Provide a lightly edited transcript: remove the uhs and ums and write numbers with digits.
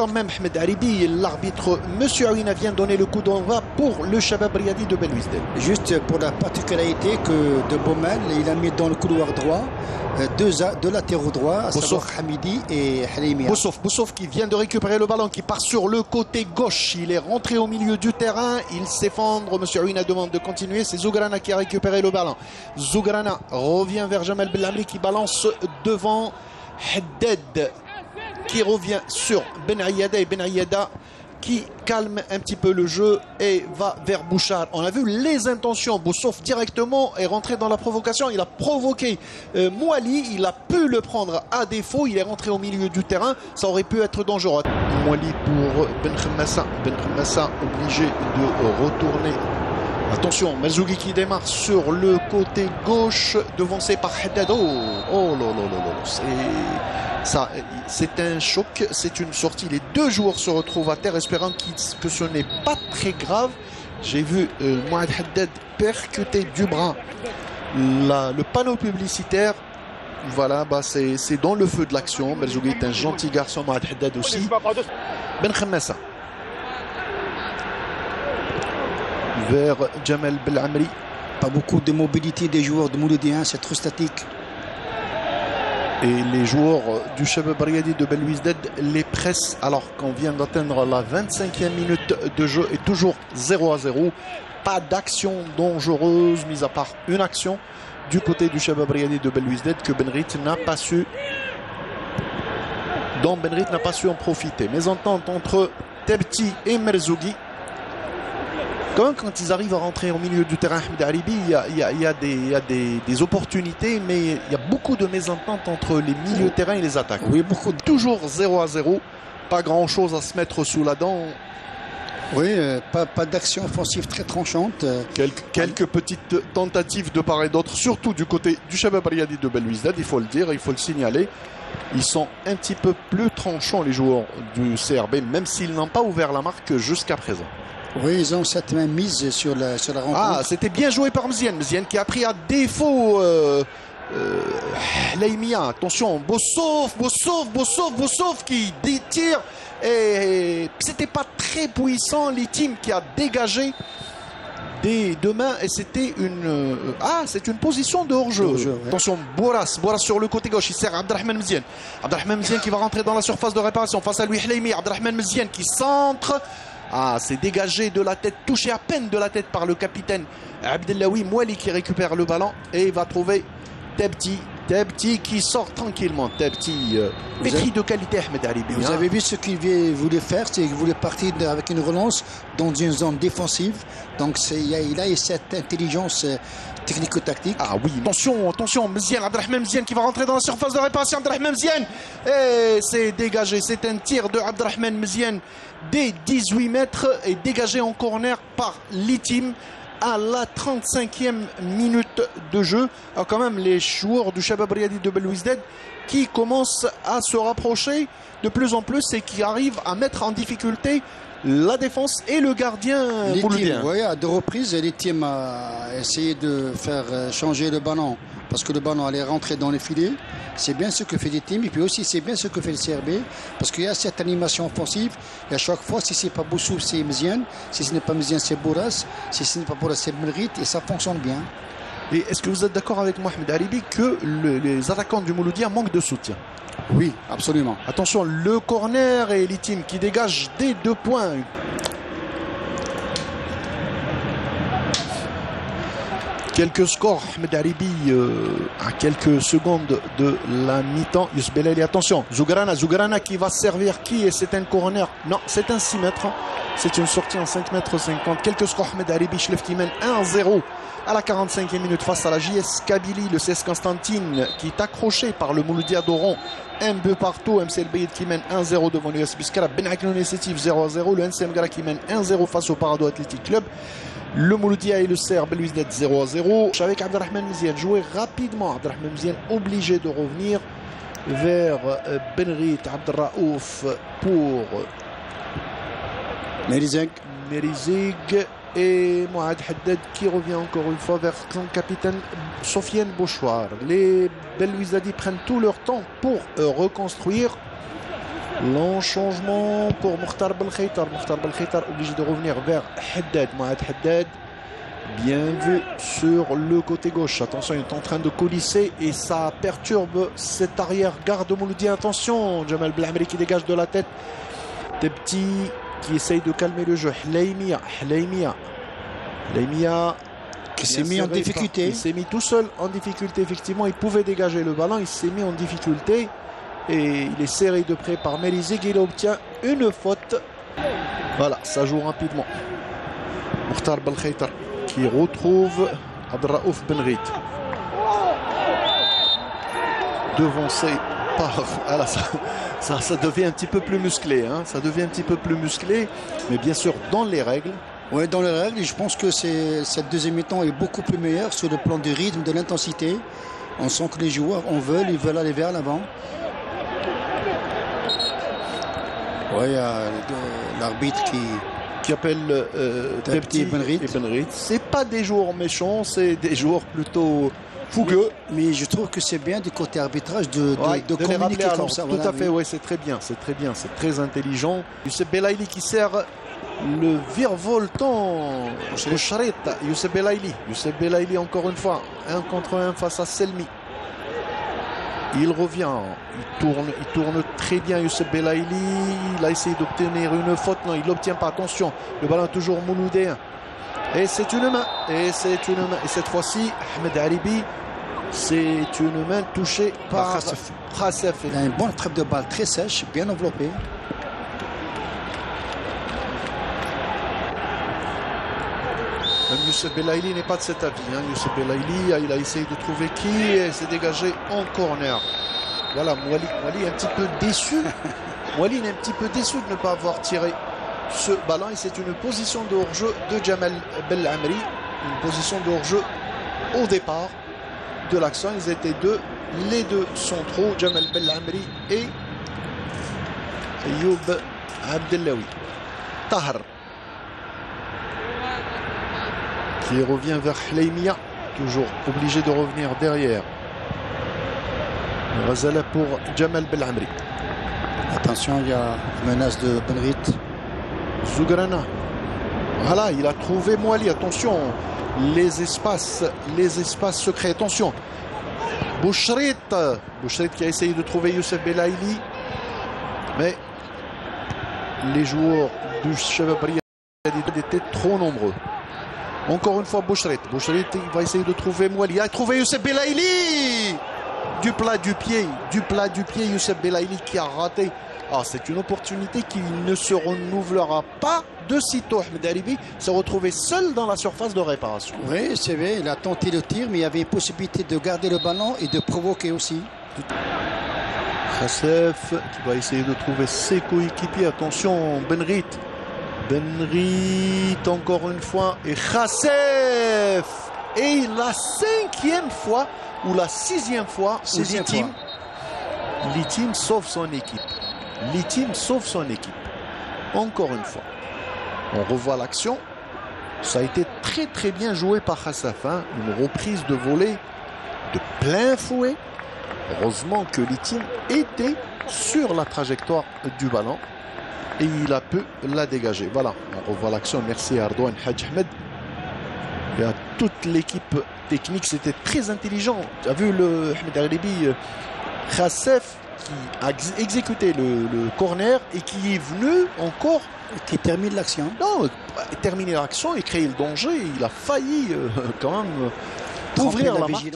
l'instant même, Ahmed Haribi, l'arbitre Monsieur Aouina vient donner le coup d'envoi pour le Shabab Riadi de Ben Ouizdad. Juste pour la particularité que de Baumel, il a mis dans le couloir droit deux latéraux droits, à savoir Hamidi et Halimi. Boussouf qui vient de récupérer le ballon, qui part sur le côté gauche. Il est rentré au milieu du terrain. Il s'effondre. Monsieur Aouina demande de continuer. C'est Zougrana qui a récupéré le ballon. Zougrana revient vers Jamel Belhamri qui balance devant Haddad, qui revient sur Ben Aïada et Ben Aïada qui calme un petit peu le jeu et va vers Bouchard. On a vu les intentions. Boussouf directement est rentré dans la provocation. Il a provoqué Mouali. Il a pu le prendre à défaut. Il est rentré au milieu du terrain. Ça aurait pu être dangereux. Mouali pour Ben Khmassa. Ben Khmassa obligé de retourner. Attention, Mazougi qui démarre sur le côté gauche, devancé par Haddad. Oh là là là là. C'est un choc, c'est une sortie. Les deux joueurs se retrouvent à terre, espérant que ce n'est pas très grave. J'ai vu Mouad Haddad percuter du bras le panneau publicitaire. Voilà, c'est dans le feu de l'action. Mazougi est un gentil garçon, Mouad Haddad aussi. Ben Khmassa. Vers Jamel Belhamri. Pas beaucoup de mobilité des joueurs de Mouloudien, c'est trop statique. Et les joueurs du Shabab Riadi de Ben Ouizdad les pressent alors qu'on vient d'atteindre la 25e minute de jeu et toujours 0-0. Pas d'action dangereuse, mis à part une action du côté du Shabab Riadi de Ben Ouizdad que Benrit n'a pas su. Dont Benrit n'a pas su en profiter. Mésentente entre Tebti et Merzougi. Quand ils arrivent à rentrer au milieu du terrain, Ahmed Haribi, il y a des opportunités, mais il y a beaucoup de mésententes entre les milieux de terrain et les attaques. Oui, beaucoup. Toujours 0-0, pas grand-chose à se mettre sous la dent. Oui, pas d'action offensive très tranchante. Quelques petites tentatives de part et d'autre, surtout du côté du Shabab Riadi de Ben Ouizdad, il faut le dire, il faut le signaler. Ils sont un petit peu plus tranchants, les joueurs du CRB, même s'ils n'ont pas ouvert la marque jusqu'à présent. Oui, ils ont cette même mise sur la rencontre. Ah, c'était bien joué par Mziane. Mziane qui a pris à défaut Laïmia. Attention, Boussouf qui tire. Et c'était pas très puissant. L'Itim qui a dégagé des deux mains. Et c'était c'est une position de hors-jeu. Ouais. Attention, Boras sur le côté gauche. Il sert Abdelrahman Mziane. Abdelrahman Mziane qui va rentrer dans la surface de réparation. Face à lui, Laïmi. Abdelrahman Mziane qui centre. Ah, c'est dégagé de la tête, touché à peine de la tête par le capitaine Abdellaoui Mouali qui récupère le ballon et il va trouver Tebti qui sort tranquillement. Tebti, pétri de qualité, Ahmed Haribi. Vous avez vu ce qu'il voulait faire, c'est qu'il voulait partir avec une relance dans une zone défensive. Donc il a cette intelligence technico-tactique. Ah oui, attention, Mziane, Abdelrahman Mziane qui va rentrer dans la surface de réparation. Abdelrahman Mziane, et c'est dégagé. C'est un tir de Abdelrahman Mziane des 18 mètres et dégagé en corner par l'Itim à la 35e minute de jeu. Alors quand même les joueurs du Shabab Riadi de Ben Ouizdad qui commencent à se rapprocher de plus en plus et qui arrivent à mettre en difficulté la défense et le gardien mouloudien. Oui, à deux reprises, l'Itim a essayé de faire changer le ballon parce que le ballon allait rentrer dans les filets. C'est bien ce que fait l'Itim et puis aussi c'est bien ce que fait le CRB parce qu'il y a cette animation offensive et à chaque fois si c'est pas Boussouf c'est Mziane, si ce n'est pas Mziane c'est Boras, si ce n'est pas Boras c'est Melrit et ça fonctionne bien. Et est-ce que vous êtes d'accord avec Mohamed Haribi que les attaquants du Mouloudien manquent de soutien? Oui, absolument. Attention, le corner et l'Itim qui dégage des 2 points. Quelques scores, Ahmed Haribi à quelques secondes de la mi-temps. Youssef Belali, attention, Zougrana qui va servir qui? Et c'est un corner? Non, c'est un 6 mètres. C'est une sortie en 5 mètres 50. Quelques scores, Ahmed Haribi, Chlef qui mène 1-0 à la 45e minute face à la JS Kabylie. Le CS Constantine qui est accroché par le Mouloudia d'Oran. Un but partout. MC El Bayed qui mène 1-0 devant l'US Biskara. Ben Aknon Initiative 0-0. Le NCM Gara qui mène 1-0 face au Parado Athletic Club. Le Mouloudia et le CR Ben Ouizdad 0-0. Avec Abdelrahman Mziane joué rapidement. Abdelrahman Mziane obligé de revenir vers Benrit Abdelraouf pour Merizeg et Mouad Haddad qui revient encore une fois vers son capitaine Sofiane Bouchouar. Les Ben Ouizdadi prennent tout leur temps pour reconstruire. Long changement pour Mokhtar Belkhaitar. Mokhtar Belkhaitar obligé de revenir vers Haddad. Mohamed Haddad, bien vu sur le côté gauche. Attention, il est en train de coulisser et ça perturbe cet arrière-garde de Mouloudien. Attention, Jamal Belhamri qui dégage de la tête. Des petits qui essayent de calmer le jeu. Hleimia qui s'est mis en difficulté. Il s'est mis tout seul en difficulté. Effectivement, il pouvait dégager le ballon. Il s'est mis en difficulté. Et il est serré de près par Melizig. Il obtient une faute. Voilà, ça joue rapidement. Mokhtar Belkhaitar qui retrouve Abdelraouf Benrit. Devancé par... Voilà, ça devient un petit peu plus musclé. Hein. Ça devient un petit peu plus musclé. Mais bien sûr, dans les règles. Oui, dans les règles. Je pense que cette deuxième mi-temps est beaucoup plus meilleure sur le plan du rythme, de l'intensité. On sent que les joueurs ils veulent aller vers l'avant. Oui, il y a l'arbitre qui appelle Tebti et Benrit. C'est pas des joueurs méchants, c'est des joueurs plutôt fougueux. Mais je trouve que c'est bien du côté arbitrage de communiquer comme ça. Tout à fait, oui, c'est très bien, c'est très intelligent. Youssef Belaïli qui sert le virevoltant. Youssef Belaïli encore une fois, 1 contre 1 face à Selmi. Il revient, il tourne très bien Youssef Belaïli. Il a essayé d'obtenir une faute. Non, il l'obtient pas. Attention, le ballon est toujours mouloudéen. Et c'est une main. Et cette fois-ci, Ahmed Haribi, c'est une main touchée par Khassef. Il a une bonne trappe de balle très sèche, bien enveloppée. Même Youssef Belaïli n'est pas de cet avis. Hein. Youssef Belaïli, il a essayé de trouver qui et s'est dégagé en corner. Voilà, Mouali est un petit peu déçu. Mouali est un petit peu déçu de ne pas avoir tiré ce ballon. Et c'est une position de hors-jeu de Jamal Belhamri. Une position de hors-jeu au départ de l'action. Ils étaient deux. Les deux centraux, Jamal Belhamri et Ayoub Abdellaoui. Tahar qui revient vers Hleimia, toujours obligé de revenir derrière. Ghazala pour Jamal Belhamri. Attention, il y a menace de Benrit. Zougrana. Voilà, il a trouvé Mouali. Attention, les espaces secrets. Attention. Bouchrit qui a essayé de trouver Youssef Belaïli. Mais les joueurs du Shabab Riyad étaient trop nombreux. Encore une fois, Bouchrit va essayer de trouver Mouali. Il a trouvé Youssef Belaïli. Du plat du pied, Youssef Belaïli qui a raté. Ah, c'est une opportunité qui ne se renouvelera pas de sitôt. Ahmed Haribi s'est retrouvé seul dans la surface de réparation. Oui, c'est vrai, il a tenté le tir, mais il y avait une possibilité de garder le ballon et de provoquer aussi. Khassef qui va essayer de trouver ses coéquipiers. Attention, Benrit encore une fois. Et Khassef. Et la 5e fois ou la 6e fois où Litim sauve son équipe. Encore une fois. On revoit l'action. Ça a été très très bien joué par Khassef. Hein. Une reprise de volée de plein fouet. Heureusement que Litim était sur la trajectoire du ballon. Et il a pu la dégager. Voilà, on revoit l'action. Merci à Ardouane Hadj Ahmed. Et à toute l'équipe technique, c'était très intelligent. Tu as vu le Ahmed Haribi, Khassef qui a exécuté le corner et qui est venu encore. Qui termine l'action. Non, terminer l'action et créer le danger. Il a failli quand même ouvrir la marque.